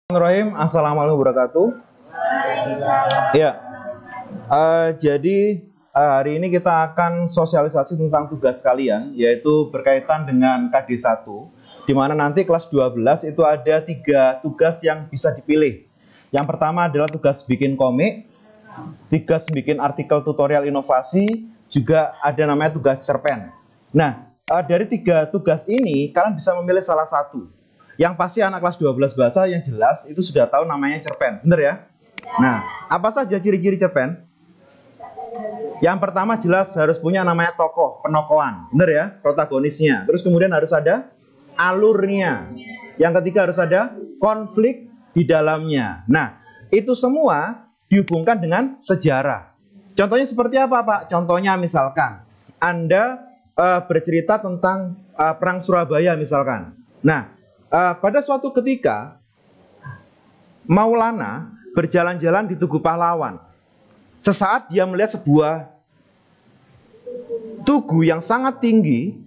Bismillahirrahmanirrahim. Assalamualaikum warahmatullahi wabarakatuh. Ya, jadi hari ini kita akan sosialisasi tentang tugas kalian, yaitu berkaitan dengan KD1, di mana nanti kelas 12 itu ada 3 tugas yang bisa dipilih. Yang pertama adalah tugas bikin komik, tugas bikin artikel tutorial inovasi, juga ada namanya tugas cerpen. Nah, dari 3 tugas ini kalian bisa memilih salah satu. Yang pasti anak kelas 12 bahasa yang jelas itu sudah tahu namanya cerpen, bener ya? Nah, apa saja ciri-ciri cerpen? Yang pertama jelas harus punya namanya tokoh, penokohan, bener ya? Protagonisnya. Terus kemudian harus ada alurnya. Yang ketiga harus ada konflik di dalamnya. Nah, itu semua dihubungkan dengan sejarah. Contohnya seperti apa, Pak? Contohnya misalkan Anda bercerita tentang Perang Surabaya misalkan. Nah, pada suatu ketika Maulana berjalan-jalan di Tugu Pahlawan. Sesaat dia melihat sebuah tugu yang sangat tinggi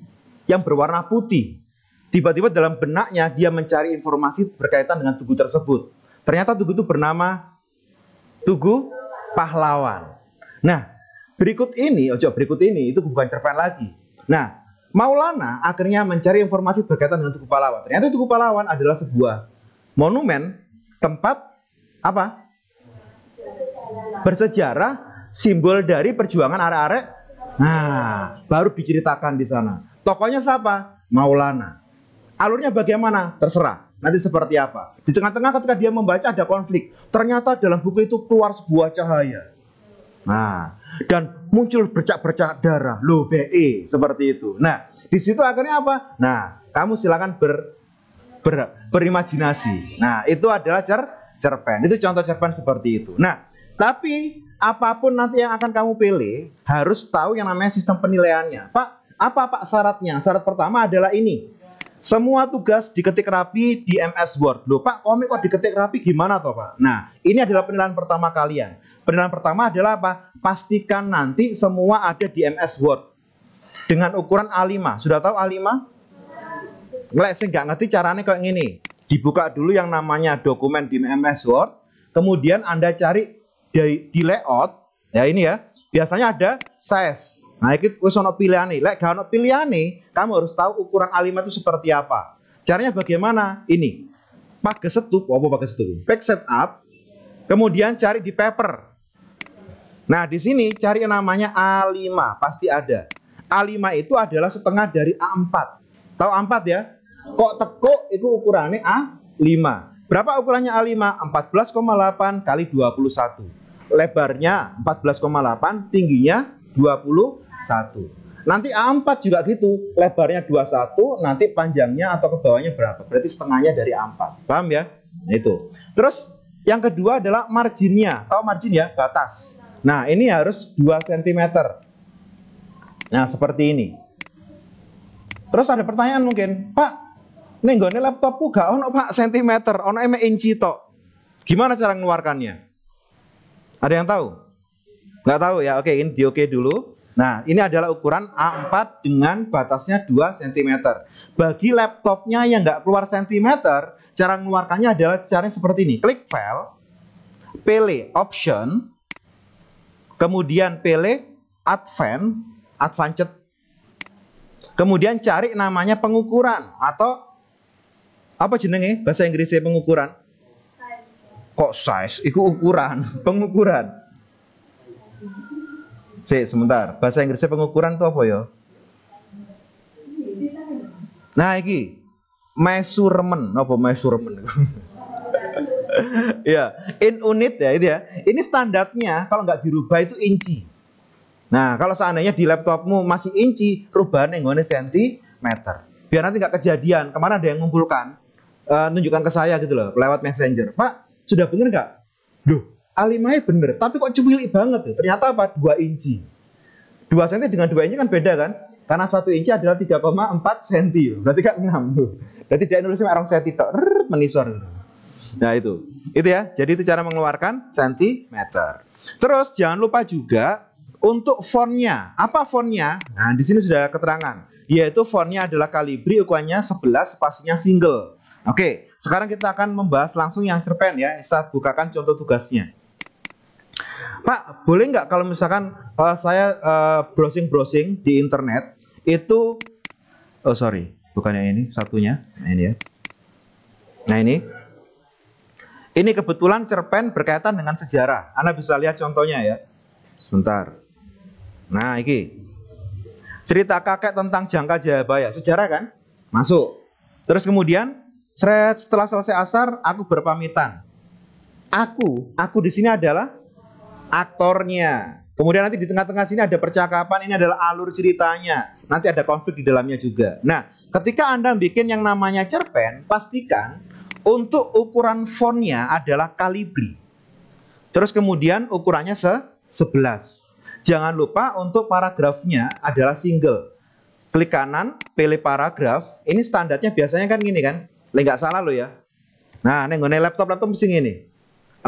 yang berwarna putih. Tiba-tiba dalam benaknya dia mencari informasi berkaitan dengan tugu tersebut. Ternyata tugu itu bernama Tugu Pahlawan. Nah, berikut ini itu bukan cerpen lagi. Nah, Maulana akhirnya mencari informasi berkaitan dengan Tugu Pahlawan. Ternyata Tugu Pahlawan adalah sebuah monumen, tempat apa? Bersejarah, simbol dari perjuangan arek-arek. Nah, baru diceritakan di sana. Tokohnya siapa? Maulana. Alurnya bagaimana? Terserah. Nanti seperti apa? Di tengah-tengah ketika dia membaca ada konflik. Ternyata dalam buku itu keluar sebuah cahaya. Nah, dan muncul bercak-bercak darah, loh BE, seperti itu. Nah, di situ akhirnya apa? Nah, kamu silakan berimajinasi. Nah, itu adalah cerpen. Itu contoh cerpen seperti itu. Nah, tapi apapun nanti yang akan kamu pilih, harus tahu yang namanya sistem penilaiannya. Pak, apa Pak syaratnya? Syarat pertama adalah ini. Semua tugas diketik rapi di MS Word. Loh Pak, komik kok diketik rapi gimana toh Pak? Nah, ini adalah penilaian pertama kalian. Penilaian pertama adalah apa? Pastikan nanti semua ada di MS Word dengan ukuran A5. Sudah tahu A5? Nggak, saya nggak ngerti caranya kayak gini. Dibuka dulu yang namanya dokumen di MS Word, kemudian Anda cari di layout. Ya ini ya. Biasanya ada size. Nah, itu wis ono pilihane. Lek gak ono pilihane, kamu harus tahu ukuran A5 itu seperti apa. Caranya bagaimana? Ini. Pakai setup, pakai setup? Pack setup. Kemudian cari di paper. Nah, di sini cari yang namanya A5, pasti ada. A5 itu adalah setengah dari A4. Tahu A4 ya? Kok tekuk itu ukurannya A5. Berapa ukurannya A5? 14,8 kali 21. Lebarnya 14,8, tingginya 21. Nanti A4 juga gitu. Lebarnya 21, nanti panjangnya atau ke bawahnya berapa? Berarti setengahnya dari A4. Paham ya? Itu. Terus yang kedua adalah marginnya. Tahu margin ya? Batas. Nah, ini harus 2 cm. Nah, seperti ini. Terus ada pertanyaan mungkin, Pak, nenggone laptopku gak ono Pak sentimeter, ono inci tok. Gimana cara mengeluarkannya? Ada yang tahu? Nggak tahu ya? Oke, ini di oke dulu. Nah, ini adalah ukuran A4 dengan batasnya 2 cm. Bagi laptopnya yang nggak keluar sentimeter, cara mengeluarkannya adalah caranya seperti ini. Klik file, pilih option, kemudian pilih advanced, kemudian cari namanya pengukuran atau apa jenenge bahasa Inggrisnya pengukuran? Kok size? Itu ukuran, pengukuran. Sebentar, bahasa Inggrisnya pengukuran itu apa ya? Nah, ini measurement, apa measurement? Ya, in unit ya itu ya. Ini standarnya kalau nggak dirubah itu inci. Nah, kalau seandainya di laptopmu masih inci, rubahnya nggone sentimeter. Biar nanti nggak kejadian. Kemarin ada yang ngumpulkan, tunjukkan ke saya gitu loh, lewat messenger. Pak, sudah bener nggak? Duh, A5-nya bener, tapi kok cuwilik banget tuh. Ternyata apa? 2 inci. 2 cm dengan 2 inci kan beda kan? Karena 1 inci adalah 3,4 cm. Berarti kan 6 tuh. Berarti dia nulisnya orang cm tok, menisor. Nah, itu ya. Jadi itu cara mengeluarkan sentimeter. Terus jangan lupa juga untuk fontnya. Apa fontnya? Nah, di sini sudah keterangan. Yaitu fontnya adalah Calibri, ukurannya 11, spasinya single. Oke, sekarang kita akan membahas langsung yang cerpen ya. Saya bukakan contoh tugasnya. Pak, boleh nggak kalau misalkan saya browsing-browsing di internet itu, oh sorry, bukannya ini satunya, nah ini ya. Nah ini kebetulan cerpen berkaitan dengan sejarah. Anda bisa lihat contohnya ya. Sebentar. Nah ini cerita kakek tentang Jangka Jayabaya, sejarah kan? Masuk. Terus kemudian setelah selesai asar, aku berpamitan. Aku di sini adalah aktornya. Kemudian nanti di tengah-tengah sini ada percakapan, ini adalah alur ceritanya. Nanti ada konflik di dalamnya juga. Nah, ketika Anda bikin yang namanya cerpen, pastikan untuk ukuran fontnya adalah kalibri. Terus kemudian ukurannya 11. Jangan lupa untuk paragrafnya adalah single. Klik kanan, pilih paragraf. Ini standarnya biasanya kan gini kan? Nggak salah lo ya. Nah, ini laptop mesti gini. 0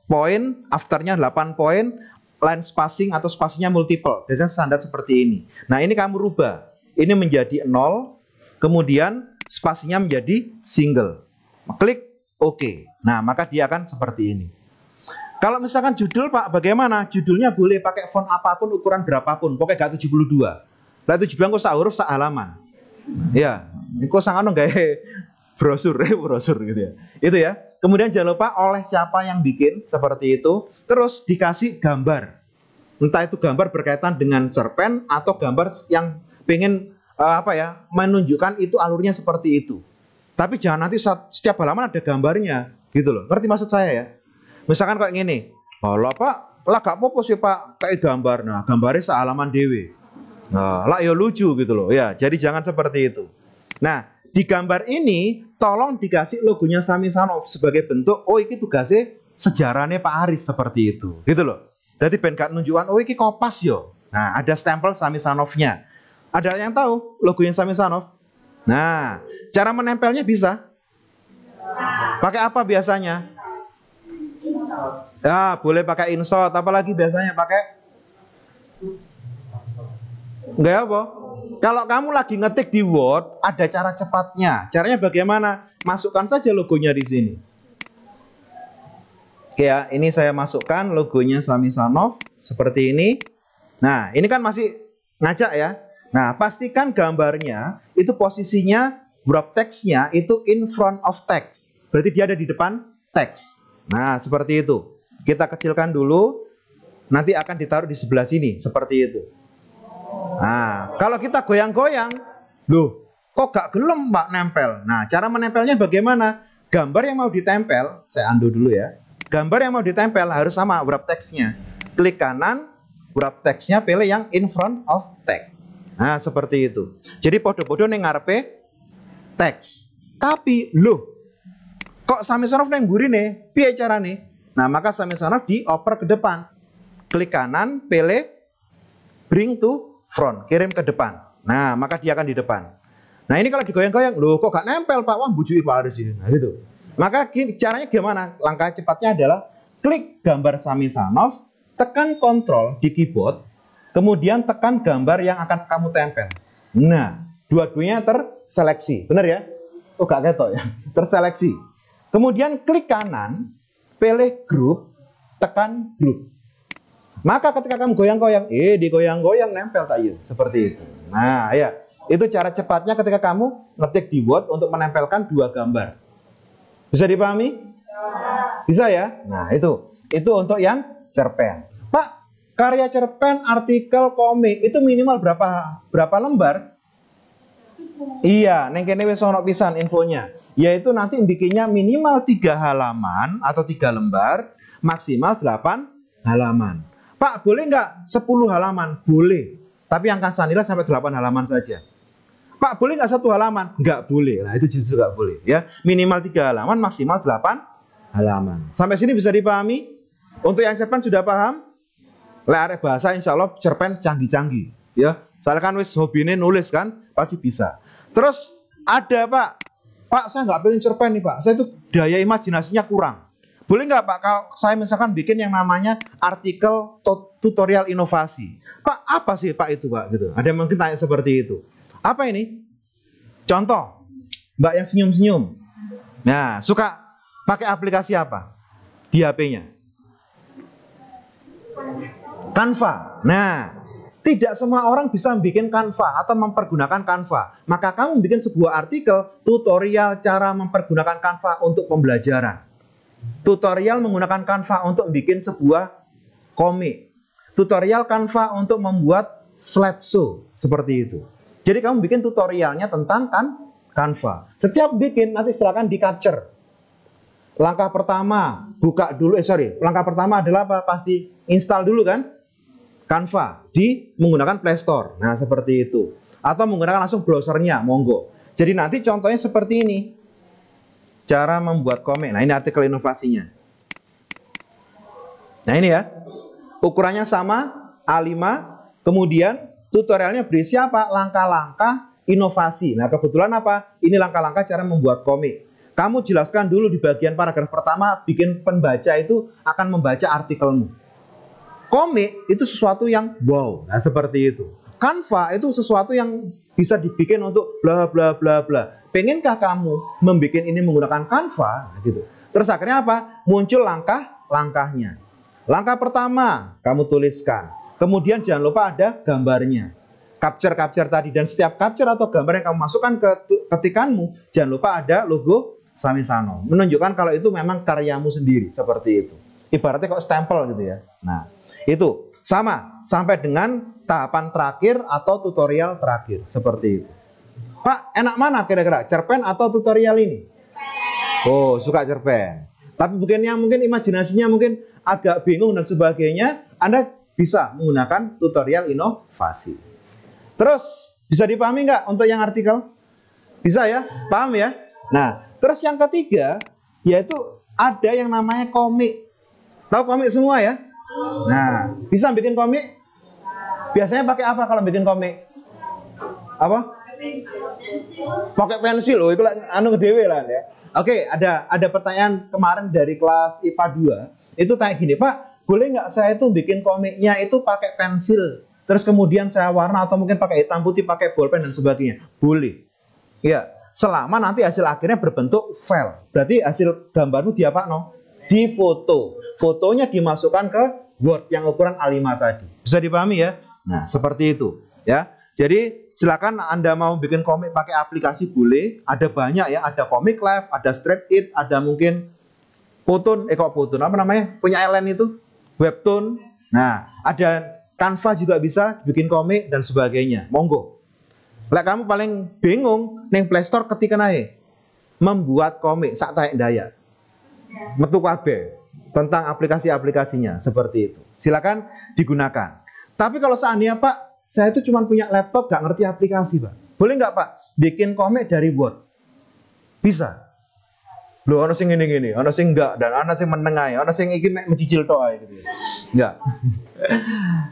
poin, afternya 8 poin, line spacing atau spasinya multiple. Biasanya standar seperti ini. Nah, ini kamu rubah. Ini menjadi 0, kemudian spasinya menjadi single. Klik OK. Nah, maka dia akan seperti ini. Kalau misalkan judul, Pak, bagaimana? Judulnya boleh pakai font apapun, ukuran berapapun. Pokoknya gak 72. Lah 72 kok sak huruf sak halaman. Ya, ini kok sangat nggak brosur gitu ya. Itu ya. Kemudian jangan lupa oleh siapa yang bikin seperti itu. Terus dikasih gambar. Entah itu gambar berkaitan dengan cerpen atau gambar yang pengen menunjukkan itu alurnya seperti itu. Tapi jangan nanti setiap halaman ada gambarnya, gitu loh. Ngerti maksud saya ya? Misalkan kayak gini. Lah Pak, lah gak apa-apa sih Pak kayak gambar. Nah, gambarnya sehalaman dewe. Nah, lah ya lucu gitu loh. Ya, jadi jangan seperti itu. Nah, di gambar ini tolong dikasih logonya Sami Sanov sebagai bentuk oh iki tugasnya sejarahnya Pak Aris seperti itu, gitu loh. Jadi ben gak nunjukan oh iki kopas yo. Nah, ada stempel Sami Sanovnya. Ada yang tahu logonya Sami Sanov? Nah, cara menempelnya bisa pakai apa biasanya? Ya, boleh pakai insert, apalagi biasanya pakai enggak apa? Kalau kamu lagi ngetik di Word, ada cara cepatnya. Caranya bagaimana? Masukkan saja logonya di sini. Oke ya, ini saya masukkan logonya Sami Sanov seperti ini. Nah, ini kan masih ngajak ya. Nah, pastikan gambarnya itu posisinya wrap text-nya itu in front of text. Berarti dia ada di depan teks. Nah, seperti itu. Kita kecilkan dulu. Nanti akan ditaruh di sebelah sini seperti itu. Nah, kalau kita goyang-goyang, loh, kok gak gelem Pak nempel? Nah, cara menempelnya bagaimana? Gambar yang mau ditempel, saya undo dulu ya. Gambar yang mau ditempel harus sama wrap text-nya. Klik kanan, wrap text-nya pilih yang in front of text. Nah, seperti itu. Jadi podo-podo ning ngarepe teks. Tapi, loh, kok Sami Sanov nang mburi piye carane? Nah, maka Sami Sanov dioper ke depan. Klik kanan, pilih bring to front, kirim ke depan. Nah, maka dia akan di depan. Nah, ini kalau digoyang-goyang, loh kok gak nempel Pak? Wah, bujui Pak Aris ini. Nah, gitu. Maka caranya gimana? Langkah cepatnya adalah klik gambar Sami Sanov, tekan kontrol di keyboard, kemudian tekan gambar yang akan kamu tempel. Nah, dua-duanya terseleksi. Benar ya? Oh, gak ketok ya. Terseleksi. Kemudian klik kanan, pilih group, tekan group. Maka ketika kamu goyang-goyang, digoyang-goyang nempel tak iya, seperti itu. Nah, ya, itu cara cepatnya ketika kamu ngetik di Word untuk menempelkan dua gambar. Bisa dipahami? Bisa ya? Nah, itu untuk yang cerpen. Pak, karya cerpen, artikel, komik itu minimal berapa lembar? Iya, neng kene wis ono pisan infonya. Yaitu nanti bikinnya minimal 3 halaman atau 3 lembar, maksimal 8 halaman. Pak, boleh nggak 10 halaman? Boleh. Tapi angka sanila sampai 8 halaman saja. Pak, boleh nggak 1 halaman? Nggak boleh. Nah, itu justru nggak boleh. Ya, minimal 3 halaman, maksimal 8 halaman. Sampai sini bisa dipahami? Untuk yang cerpen sudah paham? Lek bahasa insya Allah cerpen canggih-canggih. Ya, soalnya kan wis hobine nulis kan, pasti bisa. Terus ada Pak, saya nggak pengen cerpen nih Pak. Saya tuh daya imajinasinya kurang. Boleh nggak Pak, kalau saya misalkan bikin yang namanya artikel tutorial inovasi. Pak, apa sih Pak itu Pak? Gitu. Ada yang mungkin tanya seperti itu. Apa ini? Contoh, Mbak yang senyum-senyum. Nah, suka pakai aplikasi apa di HP-nya? Canva. Nah, tidak semua orang bisa bikin Canva atau mempergunakan Canva. Maka kamu bikin sebuah artikel tutorial cara mempergunakan Canva untuk pembelajaran. Tutorial menggunakan Canva untuk bikin sebuah komik. Tutorial Canva untuk membuat slideshow seperti itu. Jadi kamu bikin tutorialnya tentang Canva. Setiap bikin nanti silakan di capture. Langkah pertama buka dulu. Langkah pertama adalah apa? Pasti install dulu kan Canva di menggunakan Play Store. Nah seperti itu. Atau menggunakan langsung browsernya, monggo. Jadi nanti contohnya seperti ini. Cara membuat komik. Nah ini artikel inovasinya. Nah ini ya. Ukurannya sama A5. Kemudian tutorialnya berisi apa? Langkah-langkah inovasi. Nah kebetulan apa? Ini langkah-langkah cara membuat komik. Kamu jelaskan dulu di bagian paragraf pertama, bikin pembaca itu akan membaca artikelmu. Komik itu sesuatu yang wow. Nah seperti itu. Canva itu sesuatu yang bisa dibikin untuk bla bla bla bla. Pengenkah kamu membuat ini menggunakan Canva? Nah, gitu. Terus akhirnya apa? Muncul langkah-langkahnya. Langkah pertama kamu tuliskan. Kemudian jangan lupa ada gambarnya. Capture tadi, dan setiap capture atau gambar yang kamu masukkan ke ketikanmu, jangan lupa ada logo Samisano, menunjukkan kalau itu memang karyamu sendiri, seperti itu. Ibaratnya kok stempel gitu ya. Nah, itu sama sampai dengan tahapan terakhir atau tutorial terakhir, seperti itu. Pak, enak mana kira-kira? Cerpen atau tutorial ini? Oh, suka cerpen. Tapi mungkin imajinasinya mungkin agak bingung dan sebagainya, Anda bisa menggunakan tutorial inovasi. Terus, bisa dipahami nggak untuk yang artikel? Bisa ya? Paham ya? Nah, terus yang ketiga, yaitu ada yang namanya komik. Tahu komik semua ya? Nah, bisa bikin komik? Biasanya pakai apa kalau bikin komik? Apa? Pakai pensil. Oh, itu anu dewe lah ya. Oke, ada pertanyaan kemarin dari kelas IPA 2. Itu tanya gini, Pak, boleh nggak saya itu bikin komiknya itu pakai pensil? Terus kemudian saya warna atau mungkin pakai hitam putih, pakai bolpen dan sebagainya. Boleh. Ya, selama nanti hasil akhirnya berbentuk file. Berarti hasil gambarmu di apa, no? Di foto. Fotonya dimasukkan ke Word yang ukuran A5 tadi. Bisa dipahami ya? Nah, seperti itu, ya. Jadi, silakan Anda mau bikin komik pakai aplikasi boleh. Ada banyak ya, ada Comic Live, ada StreetIt, ada mungkin Photoon, Photoon apa namanya? Punya LN itu, Webtoon. Nah, ada Canva juga bisa bikin komik dan sebagainya. Monggo. Lek kamu paling bingung neng Play Store ketika naik membuat komik sak taek daya. Metu kabeh tentang aplikasi-aplikasinya seperti itu. Silakan digunakan. Tapi kalau seandainya Pak, saya itu cuma punya laptop gak ngerti aplikasi, Pak. Boleh nggak Pak bikin komik dari Word? Bisa. Loh, ono sing ngene-ngene, ono sing enggak, dan ono sing menengah, ono sing iki mek mencicil tok ae gitu. Enggak.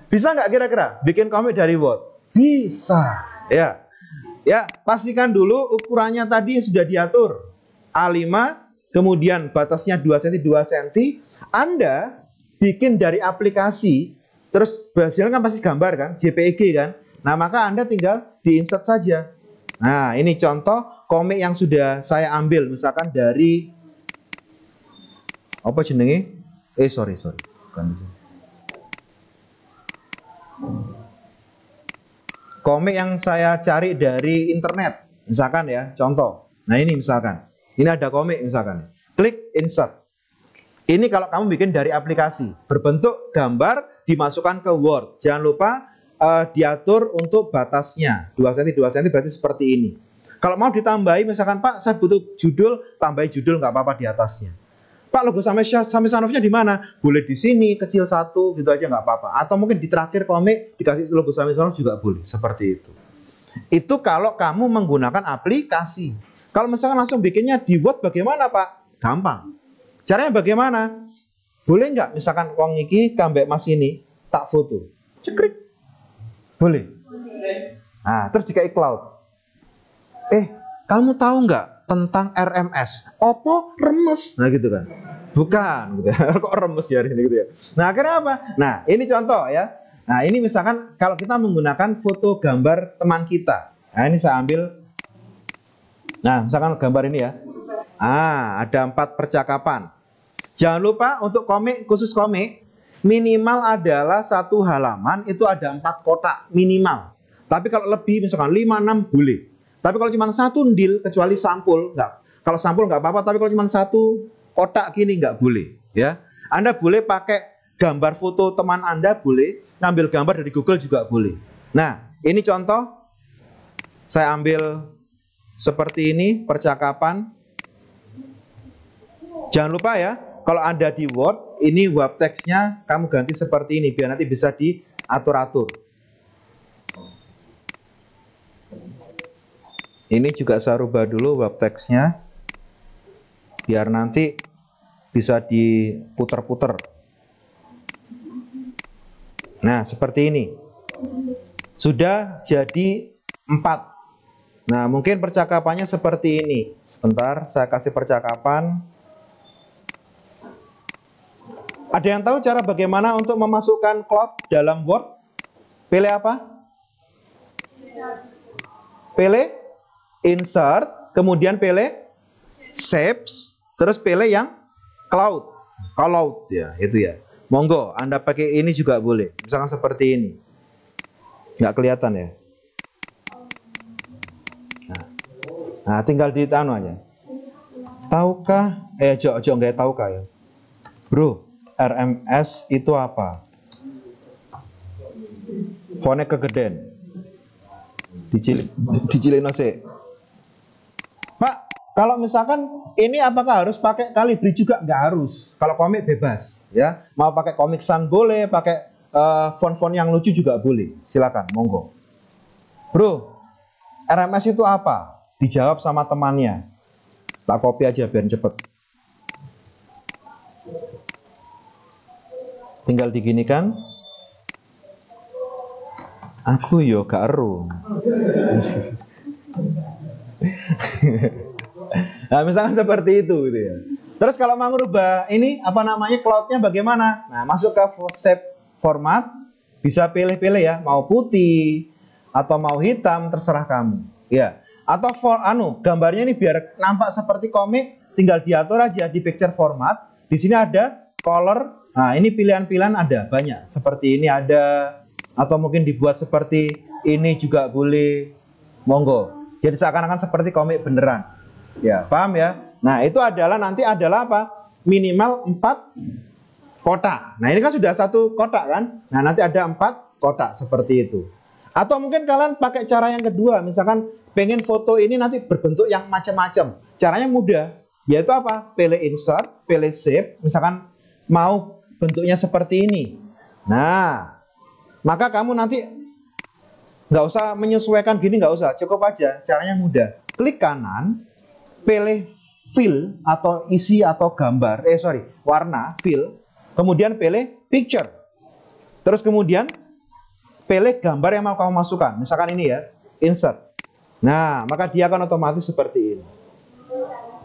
Bisa nggak kira-kira bikin komik dari Word? Bisa. Ya. Ya, pastikan dulu ukurannya tadi sudah diatur. A5, kemudian batasnya 2 cm 2 cm. Anda bikin dari aplikasi, terus hasilnya kan pasti gambar kan, JPEG kan. Nah, maka Anda tinggal di-insert saja. Nah, ini contoh komik yang sudah saya ambil, misalkan dari apa jenenge? Sorry. Bukan. Komik yang saya cari dari internet, misalkan ya, contoh. Nah, ini misalkan. Ini ada komik misalkan. Klik insert. Ini kalau kamu bikin dari aplikasi, berbentuk gambar dimasukkan ke Word. Jangan lupa diatur untuk batasnya 2 cm 2 cm, berarti seperti ini. Kalau mau ditambahi misalkan Pak saya butuh judul, tambahi judul nggak apa-apa di atasnya. Pak logo Samisanovnya di mana? Boleh di sini kecil satu gitu aja nggak apa-apa. Atau mungkin di terakhir komik dikasih logo Samisanov juga boleh, seperti itu. Itu kalau kamu menggunakan aplikasi. Kalau misalkan langsung bikinnya di Word bagaimana Pak? Gampang. Caranya bagaimana? Boleh nggak misalkan wong iki kambek mas ini tak foto, cekrik. Boleh. Nah, terus jika cloud. Kamu tahu nggak tentang RMS? Oppo remes. Nah, gitu kan. Bukan, gitu. Kok remes ya ini gitu ya. Nah, akhirnya apa? Nah, ini contoh ya. Nah, ini misalkan kalau kita menggunakan foto gambar teman kita. Nah, ini saya ambil. Nah, misalkan gambar ini ya. Ada 4 percakapan. Jangan lupa untuk komik, khusus komik, minimal adalah 1 halaman itu ada 4 kotak minimal. Tapi kalau lebih misalkan 5, 6 boleh. Tapi kalau cuma 1 ndil kecuali sampul, enggak. Kalau sampul nggak apa-apa, tapi kalau cuma 1 kotak gini nggak boleh. Ya, Anda boleh pakai gambar foto teman Anda, boleh ngambil gambar dari Google juga boleh. Nah, ini contoh. Saya ambil seperti ini percakapan. Jangan lupa ya, kalau Anda di Word, ini web text-nya kamu ganti seperti ini biar nanti bisa diatur-atur. Ini juga saya rubah dulu web text-nya biar nanti bisa diputer-puter. Nah, seperti ini. Sudah jadi 4. Nah, mungkin percakapannya seperti ini. Sebentar, saya kasih percakapan. Ada yang tahu cara bagaimana untuk memasukkan cloud dalam Word? Pilih apa? Pilih Insert, kemudian pilih Shapes, terus pilih yang Cloud. Cloud ya, itu ya. Monggo, Anda pakai ini juga boleh. Misalkan seperti ini. Nggak kelihatan ya. Nah, tinggal ditanu aja. Tahukah? Jok nggak tahukah ya? Bro, RMS itu apa? Fontnya kegedean. Dicilin nasi. Pak, kalau misalkan ini apakah harus pakai Calibri juga? Nggak harus. Kalau komik bebas, ya. Mau pakai Comic Sans boleh, pakai font-font yang lucu juga boleh. Silakan, monggo. Bro, RMS itu apa? Dijawab sama temannya. Tak copy aja biar cepet. Tinggal diginikan. Aku yo gak eru. Nah, misalkan seperti itu gitu ya. Terus kalau mau rubah ini apa namanya cloudnya bagaimana? Nah, masuk ke shape format, bisa pilih-pilih ya, mau putih atau mau hitam terserah kamu. Ya. Atau gambarnya ini biar nampak seperti komik, tinggal diatur aja di picture format. Di sini ada color. Nah, ini pilihan-pilihan ada banyak. Seperti ini ada, atau mungkin dibuat seperti ini juga boleh. Monggo. Jadi seakan-akan seperti komik beneran. Ya, paham ya? Nah, itu nanti adalah apa? Minimal 4 kotak. Nah, ini kan sudah 1 kotak kan? Nah, nanti ada 4 kotak seperti itu. Atau mungkin kalian pakai cara yang kedua, misalkan pengen foto ini nanti berbentuk yang macam-macam. Caranya mudah, yaitu apa? Pilih insert, pilih shape, misalkan mau bentuknya seperti ini. Nah, maka kamu nanti nggak usah menyesuaikan gini, nggak usah, cukup aja. Caranya mudah. Klik kanan, pilih fill atau isi atau gambar, warna, fill, kemudian pilih picture. Terus kemudian pilih gambar yang mau kamu masukkan. Misalkan ini ya, insert. Nah, maka dia akan otomatis seperti ini.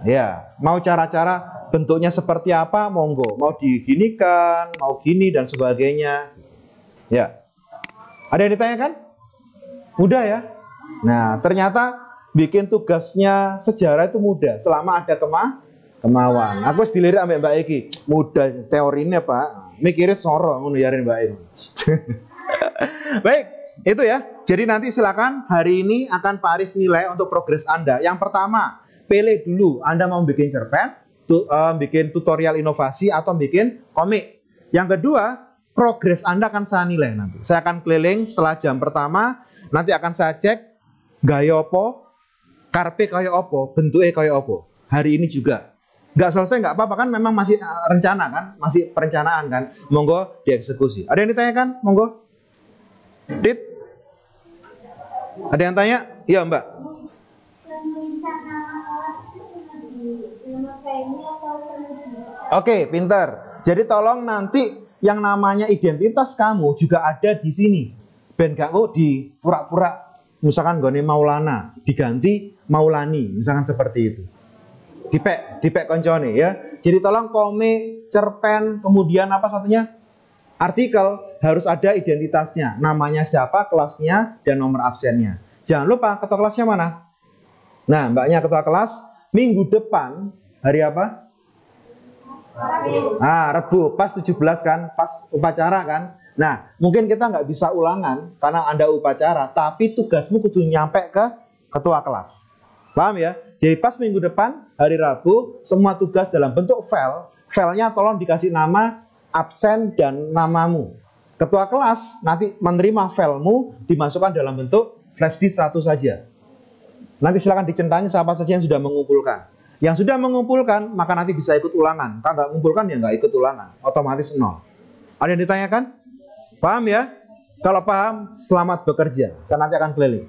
Ya, mau cara-cara bentuknya seperti apa, monggo. Mau diginikan, mau gini dan sebagainya. Ya. Ada yang ditanyakan? Mudah ya? Nah, ternyata bikin tugasnya sejarah itu mudah selama ada kemauan. Aku harus dilirik sampai Mbak Eki. Mudah teorinya, Pak. Mikirnya soro ngono yarin Mbak Eki. Baik, itu ya. Jadi nanti silakan hari ini akan Pak Aris nilai untuk progres Anda. Yang pertama, pilih dulu Anda mau bikin cerpen, bikin tutorial inovasi atau bikin komik. Yang kedua, progres Anda akan saya nilai nanti. Saya akan keliling setelah jam pertama, nanti akan saya cek gaya opo, karpe kaya opo, bentuknya kaya opo. Hari ini juga. Nggak selesai nggak apa-apa kan, memang masih rencana kan, masih perencanaan kan. Monggo dieksekusi. Ada yang ditanyakan? Monggo. Dit. Ada yang tanya? Iya Mbak. Oke, pintar. Jadi tolong nanti yang namanya identitas kamu juga ada di sini. Ben gak kok di pura-pura misalkan gone Maulana diganti Maulani, misalkan seperti itu. Dipek koncone ya. Jadi tolong komik, cerpen, kemudian apa satunya? Artikel harus ada identitasnya, namanya siapa, kelasnya, dan nomor absennya. Jangan lupa ketua kelasnya mana? Nah, mbaknya ketua kelas, minggu depan Hari apa? Rebu, pas 17 kan, pas upacara kan. Nah, mungkin kita nggak bisa ulangan karena Anda upacara, tapi tugasmu kudu nyampe ke ketua kelas. Paham ya? Jadi pas minggu depan, hari Rabu, semua tugas dalam bentuk file. Filenya tolong dikasih nama, absen, dan namamu. Ketua kelas nanti menerima filemu, dimasukkan dalam bentuk flash disk 1 saja. Nanti silakan dicentangi siapa saja yang sudah mengumpulkan. Yang sudah mengumpulkan, maka nanti bisa ikut ulangan. Kalau nggak mengumpulkan, ya nggak ikut ulangan. Otomatis 0. Ada yang ditanyakan? Paham ya? Kalau paham, selamat bekerja. Saya nanti akan keliling.